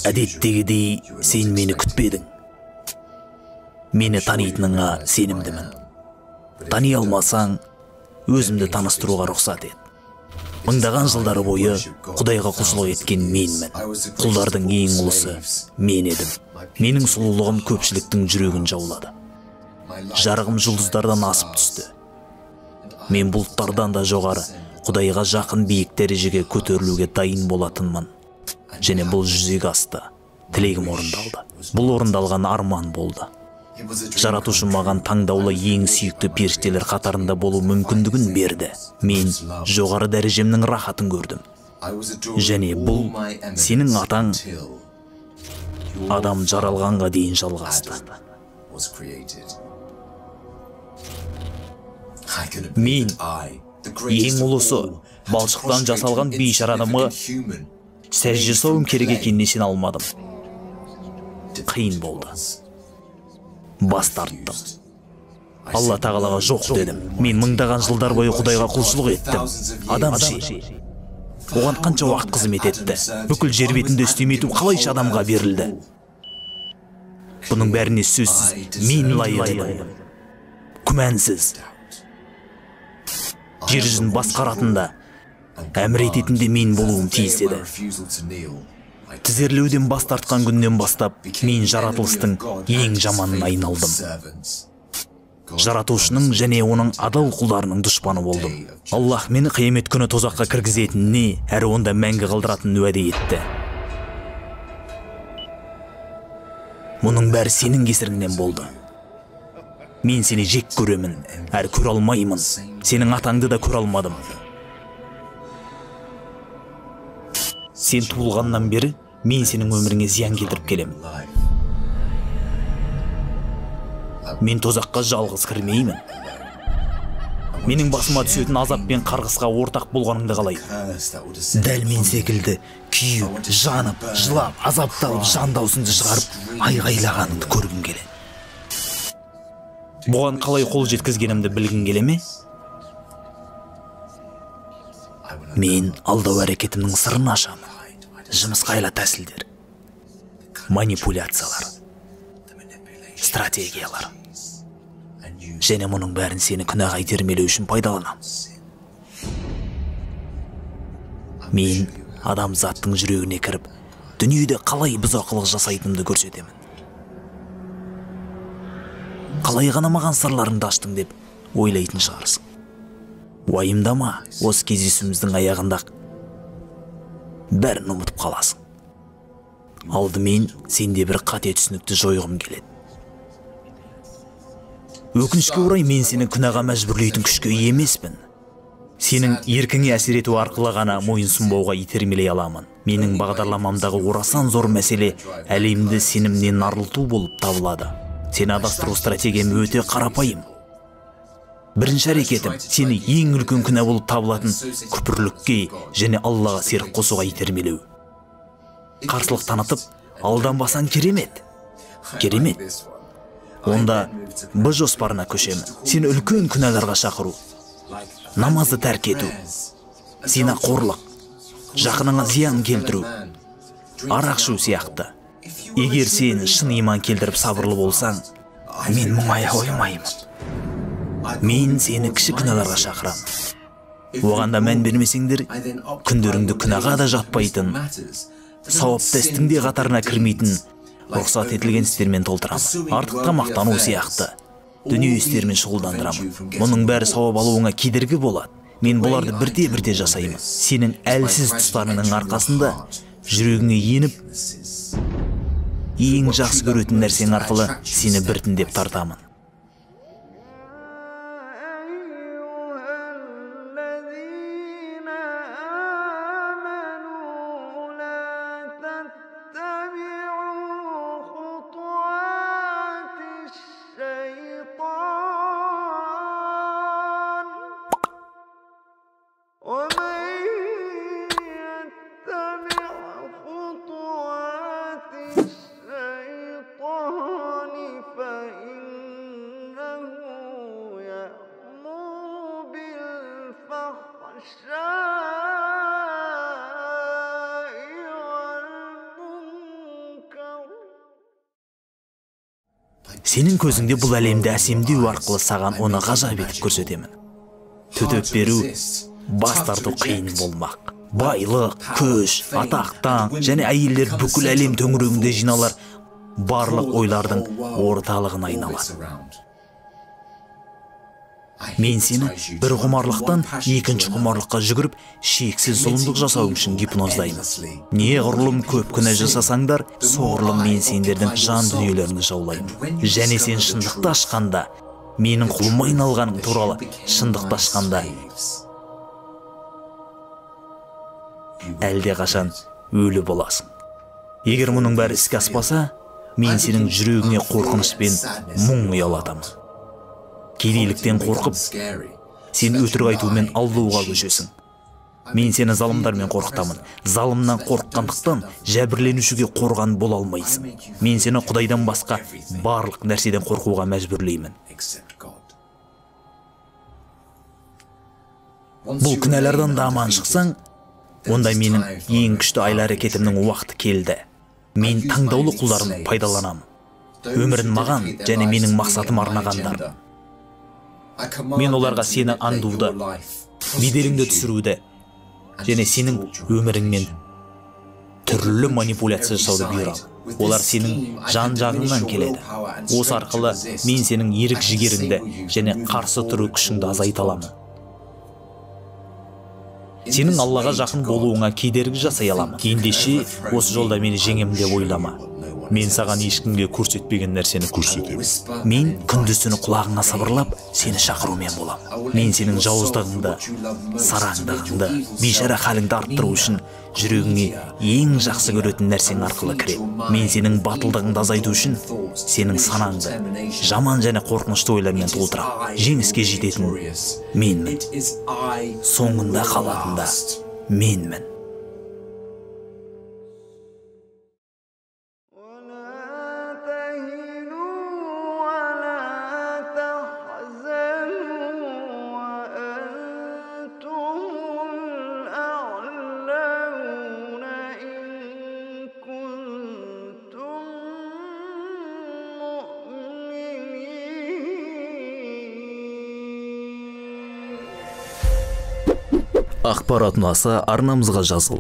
Әдеттегідей сен мені күтпедің. Мені танитыныңа сенімдімін. Тани алмасаң, өзімді таныстыруға рұқсат ет. Мыңдаған жылдар бойы Құдайға құлшылық еткен менмін. Құлдардың ең ұлысы мен едім. Менің сұлулығым көпшіліктің жүрегін жаулады. Жарығым жұлдыздардан асып түсті. Мен бұлттардан да жоғары, Құдайға жақын биік дәрежеге көтерілуге дайын болатынмын. Және бұл жүзеге асты. Тілегім орындалды. Бұл орындалған арман болды. Жаратушы маған таңдаулы ең сүйікті періштелер қатарында болу мүмкіндігін берді. Мен жоғары дәрежемнің рахатын көрдім. Және бұл сенің атаң адам жаралғанға дейін жалғасты. Мен ең ұлысы балшықтан жасалған бейшаранымға сәжде жасауым керек екеніне сене алмадым. Қиын болды. Бас тарттым. Алла тағалаға жоқ дедім. Мен мыңдаған жылдар бойы Құдайға құлшылық еттім. Адам ше. Оған қанша уақыт қызмет етті. Бүкіл жер бетінде істемейту қалайша адамға берілді. Бұның бәріне сөзсіз мен лайығымын. Күмәнсіз. Жер жүзін басқаратында, әмір ететінде мен болуым тиіс еді. Тізерлеуден бас тартқан күннен бастап, мен жаратылыстың ең жаманына айналдым. Жаратушының және оның адал құлдарының дұшпаны болдым. Аллах мені қиямет күні тозаққа кіргізетініне, әрі онда мәңгі қалдыратын уәде етті. Мұның бәрі сенің кесіріңнен болды. Мен сені жек көремін, әрі көре алмаймын. Сенің атаңды да көре алмадым. Сен туылғаннан бері мен сенің өміріңе зиян келтіріп келем. Мен тозаққа жалғыз кірмеймін. Менің басыма түсетін азап пен қарғысқа ортақ болғаныңды қалаймын. Дәл мен секілді күйіп, жанып, жылап, азапталып, жан даусыңды шығарып, айғайлағаныңды көргім келеді. Бұған қалай қол жеткізгенімді білгің келе ме? Мен алдау әрекетімнің сырын ашамын. Жымысқайла тәсілдер, манипуляциялар, стратегиялар. Және мұның бәрін сені күнәға итермелеу үшін пайдаланам. Мен адамзаттың жүрегіне кіріп, дүниеде қалай бұзақылық жасайтынымды көрсетемін. Қалай ғана маған сырларыңды аштың деп ойлайтын шығарсың. Уайымдама, осы кездесуіміздің аяғында бәрін ұмытып қаласың. Алдымен сенде бір қате түсінікті жойғым келеді. Өкінішке орай мен сені күнәға мәжбүрлейтін күшке ие емеспін. Сенің еркіңе әсер ету арқылы ғана мойынсұнбауға итермелей аламын. Менің бағдарламамдағы орасан зор мәселе әлемді сенімнен арылту болып табылады. Сені адастыру стратегиям өте қарапайым. Бірінші әрекетім сені ең үлкен күнә болып табылатын күпірлікке және Аллаға серік қосуға итермелеу. Қарсылық танытып, алданбасаң керемет. Керемет. Онда Б жоспарына көшемін. Сені үлкен күнәларға шақыру. Намазды тәрк ету. Зинақорлық. Жақыныңа зиян келтіру. Арақ ішу сияқты. Егер сені шын иман келтіріп сабырлы болсаң, мен мұңая қоймаймын. Мен сені кіші күнәларға шақырам. Оғанда мән бермесеңдер, күндеріңді күнәға да жатпайтын, сауапты істің де қатарына кірмейтін, рұқсат етілген істермен толтырам. Артыққа мақтану сияқты дүние істермен шұғылдандырамын. Мұның бәрі сауап алуыңа кедергі болады. Мен бұларды бірте-бірте жасаймын. Сенің әлсіз тұстарының арқасында жүрегіңе еніп, ең жақсы көретін нәрсең арқылы сені біртіндеп тартамын. ومن Сенің көзіңде бұл әлемді әсемдеу арқылы саған оны ғажап етіп көрсетемін. Төтеп беру, бас тарту қиын болмақ. Байлық, күш, атақтан және әйелдер бүкіл әлем төңірегінде жиналар, барлық ойлардың орталығына айналады. Мен сені бір құмарлықтан екінші құмарлыққа жүгіріп, шексіз зұлымдық жасау үшін гипноздаймын. Неғұрлым көп күнә жасасаңдар, соғұрлым мен сендердің жан дүниелеріңді жаулаймын. Және сен шындықты ашқанда, менің құлыма айналғаның туралы шындықты ашқанда, әлде қашан өлі боласың. Егер мұның бәрі іске аспаса, мен сенің жүрегіңе қорқыныш пен мұң ұялатамын. Кедейліктен қорқып, сен өтірік айтумен алдауға көшесің. Мен сені залымдармен қорқытамын. Залымнан қорыққандықтан жәбірленушіге қорған бола алмайсың. Мен сені Құдайдан басқа барлық нәрседен қорқуға мәжбүрлеймін. Бұл күнәлардан да аман шықсаң, онда менің ең күшті айлы әрекетімнің уақыты келді. Мен таңдаулы құлдарым пайдаланамын. Өмірін маған және менің мақсатым арнағандар. Мен оларға сені аңдуды, беделіңді түсіруді және сенің өміріңмен түрлі манипуляция жасауды бұйырамын. Олар сенің жан жағыңнан келеді. Осы арқылы мен сенің ерік жігеріңді және қарсы тұру күшіңді азайта аламын. Сенің Аллаға жақын болуыңа кедергі жасай аламын. Ендеше осы жолда мені жеңем деп ойлама. Мен саған ешкімге көрсетпеген нәрсені көрсетемін. Мен күндіз-түні құлағыңа сабырлап, сені шақырумен болам. Мен сенің жауыздығыңды, сараңдығыңды, бейшара халіңді арттыру үшін жүрегіңе ең жақсы көретін нәрсең арқылы кірем. Мен сенің батылдығыңды азайту үшін сенің санаңды жаман және қорқынышты ойлармен толтырам. Жеңіске жететін менмін. Соңында қалатын да менмін. Ақпарат ұнаса арнамызға жазыл.